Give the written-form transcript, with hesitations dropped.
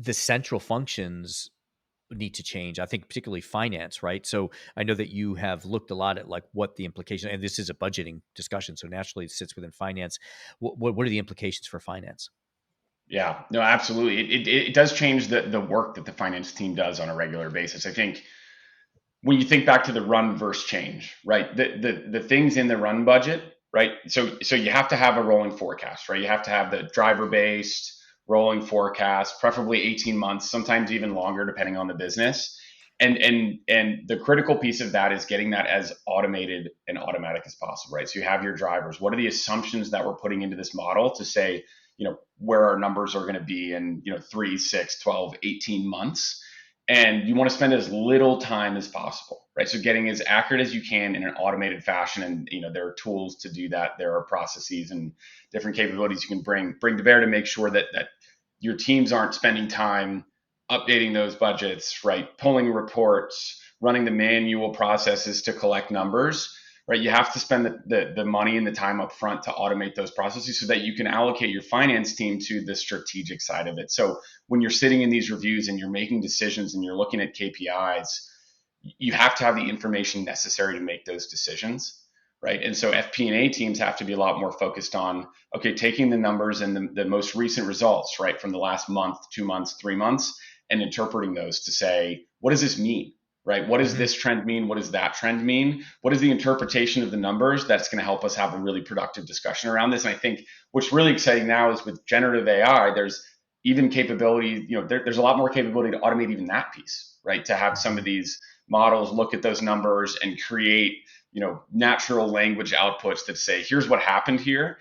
the central functions need to change. I think particularly finance, right? So I know that you have looked a lot at like what the implication, and this is a budgeting discussion, so naturally it sits within finance. What are the implications for finance? Yeah, no, absolutely. It does change the work that the finance team does on a regular basis. I think when you think back to the run versus change, right? The things in the run budget, right? So you have to have a rolling forecast, right? You have to have the driver based rolling forecast, preferably 18 months, sometimes even longer, depending on the business. And the critical piece of that is getting that as automated and automatic as possible, right? So you have your drivers. What are the assumptions that we're putting into this model to say, where our numbers are going to be in, 3, 6, 12, 18 months? And you want to spend as little time as possible, right? So getting as accurate as you can in an automated fashion. And there are tools to do that. There are processes and different capabilities you can bring to bear to make sure that your teams aren't spending time updating those budgets, right? Pulling reports, running the manual processes to collect numbers, right? You have to spend the money and the time up front to automate those processes so that you can allocate your finance team to the strategic side of it. So when you're sitting in these reviews and you're making decisions and you're looking at KPIs, you have to have the information necessary to make those decisions, right? And so FP&A teams have to be a lot more focused on, okay, taking the numbers and the most recent results, right, from the last month, 2 months, 3 months, and interpreting those to say, what does this mean? Right? What does Hmm. this trend mean? What does that trend mean? What is the interpretation of the numbers that's going to help us have a really productive discussion around this? And I think what's really exciting now is with generative AI, there's even capability, there's a lot more capability to automate even that piece, right? To have some of Hmm. these models look at those numbers and create, natural language outputs that say, here's what happened here.